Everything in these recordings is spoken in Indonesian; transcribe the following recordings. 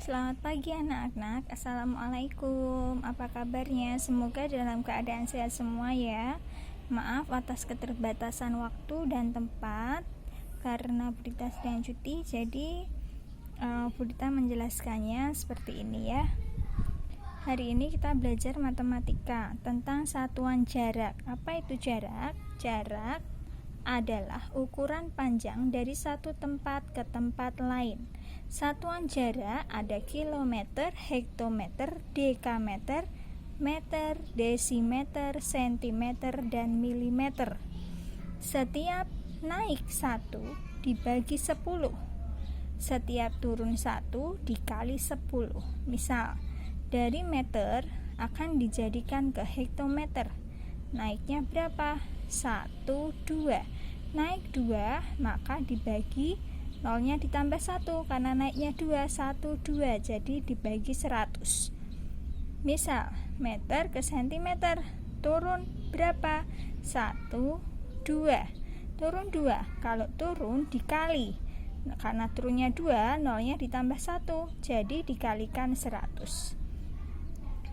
Selamat pagi anak-anak. Assalamualaikum. Apa kabarnya? Semoga dalam keadaan sehat semua ya. Maaf atas keterbatasan waktu dan tempat karena Budita sedang cuti. Jadi Budita menjelaskannya seperti ini ya. Hari ini kita belajar matematika tentang satuan jarak. Apa itu jarak? Jarak adalah ukuran panjang dari satu tempat ke tempat lain. Satuan jarak ada kilometer, hektometer, dekameter, meter, desimeter, sentimeter, dan milimeter. Setiap naik 1 dibagi 10. Setiap turun 1 dikali 10. Misal, dari meter akan dijadikan ke hektometer. Naiknya berapa? 1, 2. Naik 2 maka dibagi 0-nya ditambah 1 karena naiknya 2, 1, 2, jadi dibagi 100. Misal, meter ke sentimeter, turun berapa? 1, 2. Turun 2, kalau turun dikali. Karena turunnya 2, 0-nya ditambah 1, jadi dikalikan 100.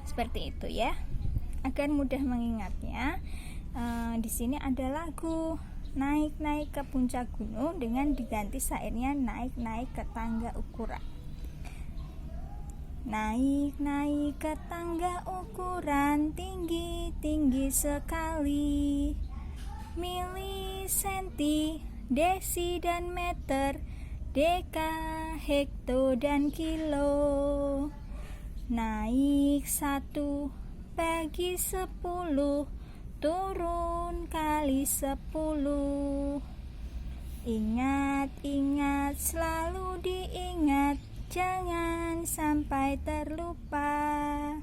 Seperti itu ya. Agar mudah mengingatnya, di sini ada lagu naik-naik ke puncak gunung dengan diganti syairnya naik-naik ke tangga ukuran. Naik-naik ke tangga ukuran tinggi-tinggi sekali, mili, senti, desi dan meter, deka, hekto dan kilo. Naik 1 bagi 10, turun kali 10. Ingat-ingat, selalu diingat, jangan sampai terlupa.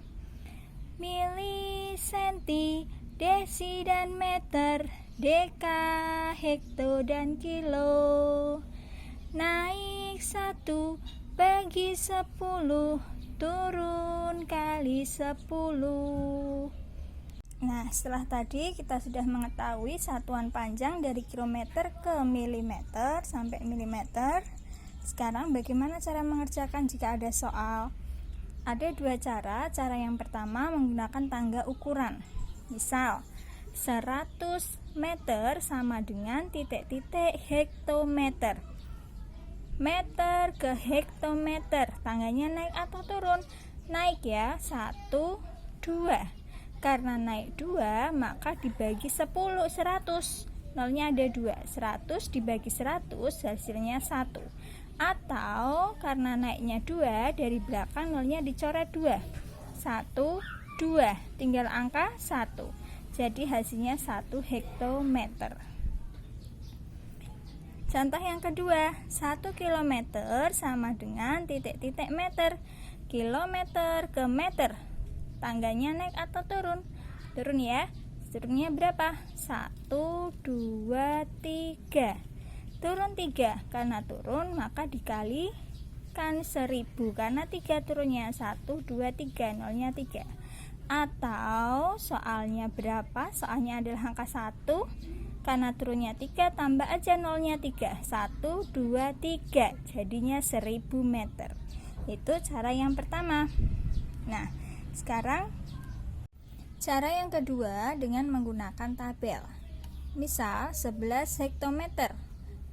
Mili, senti, desi dan meter, deka, hekto dan kilo. Naik 1 bagi 10, turun kali 10. Nah, setelah tadi kita sudah mengetahui satuan panjang dari kilometer ke milimeter sampai milimeter. Sekarang bagaimana cara mengerjakan jika ada soal? Ada dua cara. Cara yang pertama menggunakan tangga ukuran. Misal, 100 meter sama dengan titik-titik hektometer. Meter ke hektometer, tangganya naik atau turun? Naik ya, 1, 2. Karena naik 2, maka dibagi 10, 100. 0-nya ada 2, 100 dibagi 100 hasilnya 1. Atau karena naiknya 2, dari belakang 0-nya dicoret 2. 1, 2, tinggal angka 1. Jadi hasilnya 1 hektometer. Contoh yang kedua, 1 kilometer sama dengan titik-titik meter. Kilometer ke meter, tangganya naik atau turun? Turun ya. Turunnya berapa? 1, 2, 3. Turun 3, karena turun maka dikalikan 1000. Karena 3 turunnya 1, 2, 3, 0-nya 3. Atau soalnya berapa? Soalnya adalah angka 1. Karena turunnya 3, tambah aja 0-nya 3. 1, 2, 3. Jadinya 1000 meter. Itu cara yang pertama. Nah, sekarang cara yang kedua dengan menggunakan tabel. Misal 11 hektometer.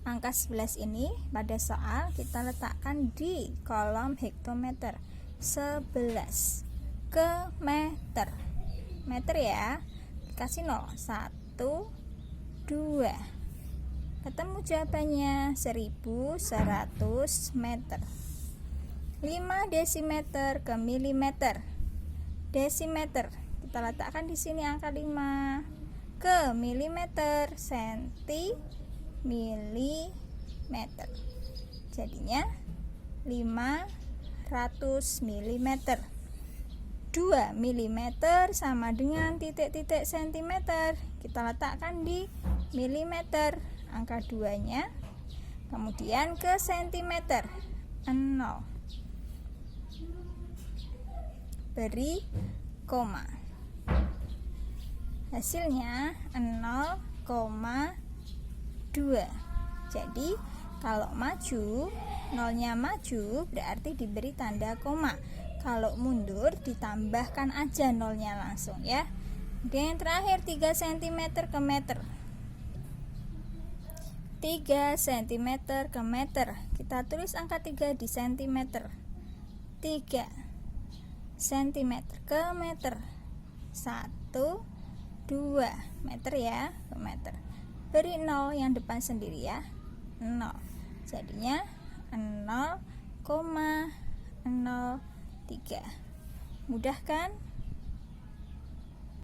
Angka 11 ini pada soal kita letakkan di kolom hektometer. 11 ke meter. Meter ya. Kasih 0. 1, 2. Ketemu jawabannya 1100 meter. 5 desimeter ke milimeter. Desimeter kita letakkan di sini angka 5 ke milimeter, senti, milimeter. Jadinya 500 milimeter. 2 milimeter sama dengan titik-titik sentimeter. Kita letakkan di milimeter, angka 2-nya. Kemudian ke sentimeter, 0. Beri koma. Hasilnya 0,2. Jadi Kalau maju, nolnya maju berarti diberi tanda koma. Kalau mundur ditambahkan aja nolnya langsung ya. Dan yang terakhir 3 cm ke meter. 3 cm ke meter. Kita tulis angka 3 di cm. 3 cm ke meter. 1, 2 meter ya, ke meter. Beri 0 yang depan sendiri ya. 0. Jadinya 0,03. Mudah kan?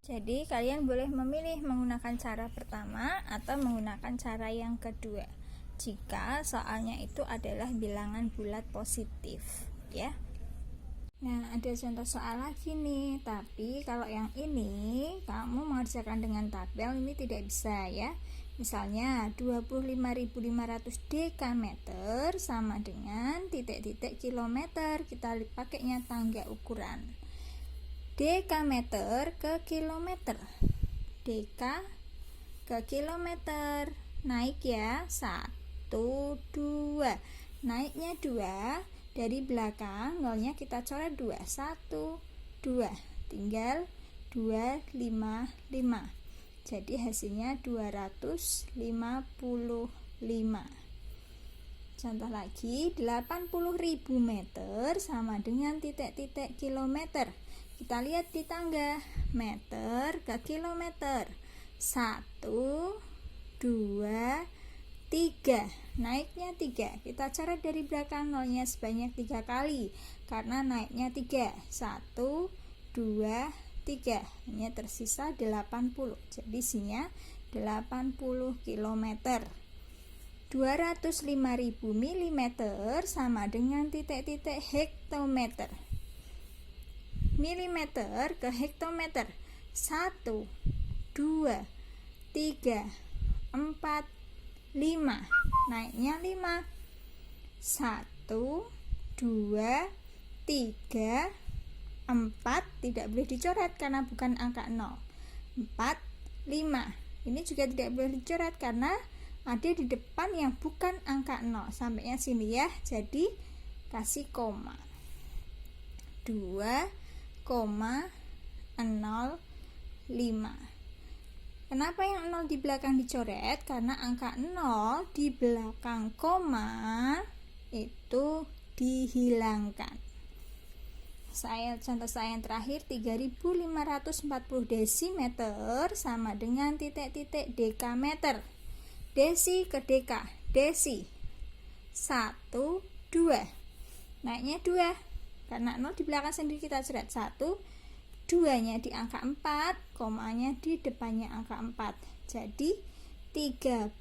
Jadi kalian boleh memilih menggunakan cara pertama atau menggunakan cara yang kedua jika soalnya itu adalah bilangan bulat positif ya. Nah, ada contoh soal lagi nih, tapi kalau yang ini kamu mengerjakan dengan tabel ini tidak bisa ya. Misalnya 25.500 dekameter sama dengan titik-titik kilometer. Kita pakainya tangga ukuran dekameter ke kilometer. Deka ke kilometer. Naik ya, 1, 2. Naiknya 2. Dari belakang nolnya kita coret 2. 1, 2. Tinggal 255. Jadi hasilnya 255. Contoh lagi, 80.000 meter sama dengan titik-titik kilometer. Kita lihat di tangga, meter ke kilometer. 1, 2, 3. Naiknya 3. Kita coret dari belakang nolnya sebanyak 3 kali karena naiknya 3. 1, 2, 3. Hanya tersisa 80. Jadi isinya 80 km. 205.000 mm sama dengan titik-titik hektometer. Milimeter ke hektometer. 1, 2, 3, 4, 5. Naiknya 5. 1, 2, 3, 4. Tidak boleh dicoret karena bukan angka 0. 4, 5. Ini juga tidak boleh dicoret karena ada di depan yang bukan angka 0. Sampainya sini ya. Jadi kasih koma. 2,05. Kenapa yang 0 di belakang dicoret? Karena angka 0 di belakang koma itu dihilangkan. Contoh saya yang terakhir, 3.540 desimeter sama dengan titik-titik dekameter. Desi ke deka. Desi 1, 2. Naiknya 2. Karena 0 di belakang sendiri kita coret 1. 2-nya di angka 4, komanya di depannya angka 4. Jadi 35,4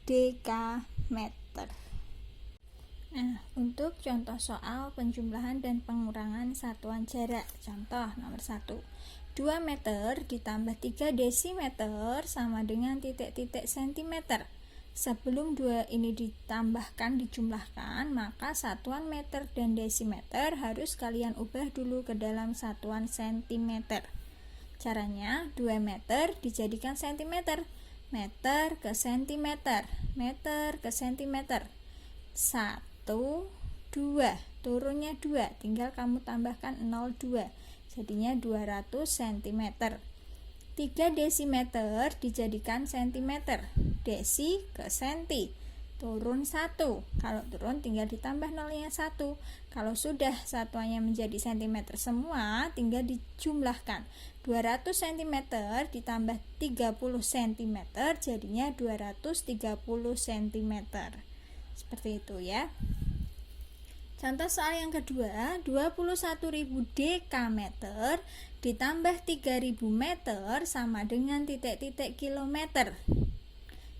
dekameter. Nah, untuk contoh soal penjumlahan dan pengurangan satuan jarak. Contoh nomor 1. 2 meter ditambah 3 desimeter sama dengan titik-titik sentimeter. Sebelum 2 ini ditambahkan, dijumlahkan, maka satuan meter dan desimeter harus kalian ubah dulu ke dalam satuan sentimeter. Caranya 2 meter dijadikan sentimeter. Meter ke sentimeter. Meter ke sentimeter. 1, 2. Turunnya 2. Tinggal kamu tambahkan 0,2. Jadinya 200 cm. 3 desimeter dijadikan sentimeter. Desi ke senti. Turun 1. Kalau turun tinggal ditambah nolnya 1. Kalau sudah satuannya menjadi sentimeter semua, tinggal dijumlahkan. 200 cm ditambah 30 cm jadinya 230 cm. Seperti itu ya. Contoh soal yang kedua, 21.000 dekameter ditambah 3.000 meter sama dengan titik-titik kilometer.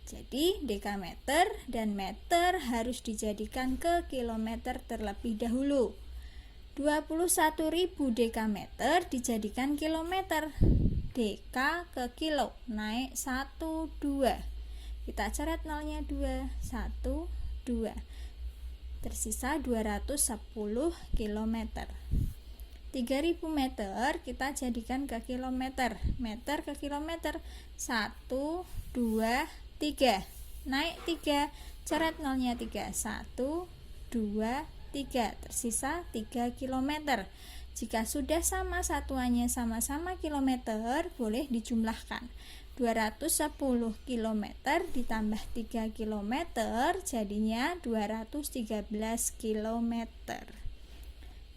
Jadi dekameter dan meter harus dijadikan ke kilometer terlebih dahulu. 21.000 dekameter dijadikan kilometer. Deka ke kilo, naik 1, 2. Kita coret nolnya 2, 1, 2. Tersisa 210 km. 3000 meter kita jadikan ke kilometer. Meter ke kilometer. 1, 2, 3. Naik 3. Coret nolnya 3. 1, 2, 3. Tersisa 3 kilometer. Jika sudah sama satuannya sama-sama kilometer, boleh dijumlahkan. 210 km ditambah 3 km jadinya 213 km.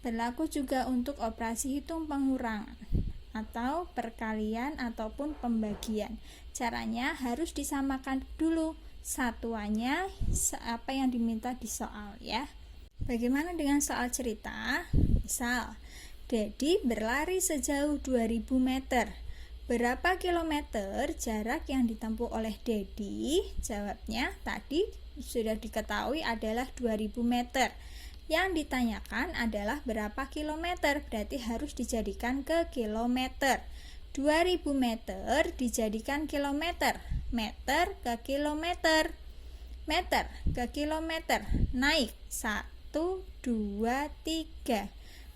Berlaku juga untuk operasi hitung pengurangan atau perkalian ataupun pembagian. Caranya harus disamakan dulu satuannya apa yang diminta di soal ya. Bagaimana dengan soal cerita? Misal, Dedi berlari sejauh 2000 meter. Berapa kilometer jarak yang ditempuh oleh Dedi? Jawabnya tadi sudah diketahui adalah 2000 meter. Yang ditanyakan adalah berapa kilometer, berarti harus dijadikan ke kilometer. 2000 meter dijadikan kilometer. Meter ke kilometer. Meter ke kilometer. Naik 1, 2, 3.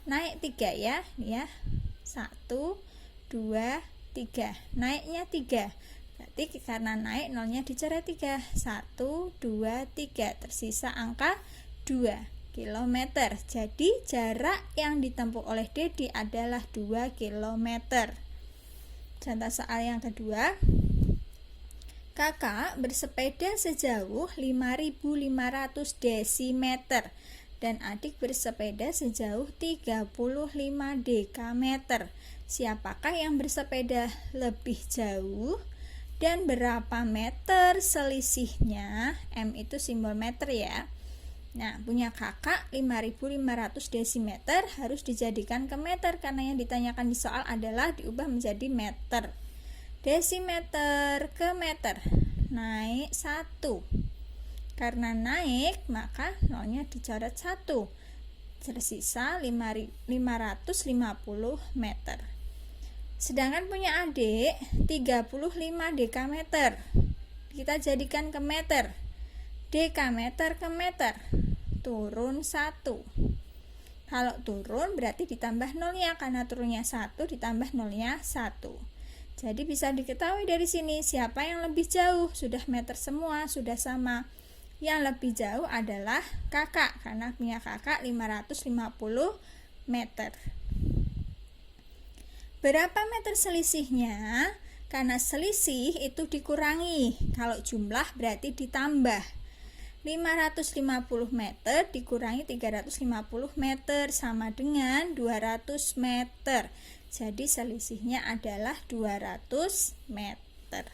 Naik 3 ya. 1, 2, 3. Naiknya 3. Berarti karena naik nolnya dicoret 3. 1, 2, 3. Tersisa angka 2 kilometer. Jadi jarak yang ditempuh oleh Dedi adalah 2 kilometer. Contoh soal yang kedua. Kakak bersepeda sejauh 5.500 desimeter dan adik bersepeda sejauh 35 dekameter. Siapakah yang bersepeda lebih jauh dan berapa meter selisihnya? M itu simbol meter ya. Nah, punya kakak 5.500 desimeter harus dijadikan ke meter karena yang ditanyakan di soal adalah diubah menjadi meter. Desimeter ke meter. Naik 1. Karena naik, maka nolnya dicoret 1. Tersisa 550 meter. Sedangkan punya adik 35 dekameter. Kita jadikan ke meter. Dekameter ke meter. Turun 1. Kalau turun berarti ditambah nolnya, karena turunnya 1 ditambah nolnya 1. Jadi bisa diketahui dari sini siapa yang lebih jauh. Sudah meter semua, sudah sama. Yang lebih jauh adalah kakak, karena punya kakak 550 meter. Berapa meter selisihnya? Karena selisih itu dikurangi. Kalau jumlah berarti ditambah. 550 meter dikurangi 350 meter sama dengan 200 meter. Jadi selisihnya adalah 200 meter.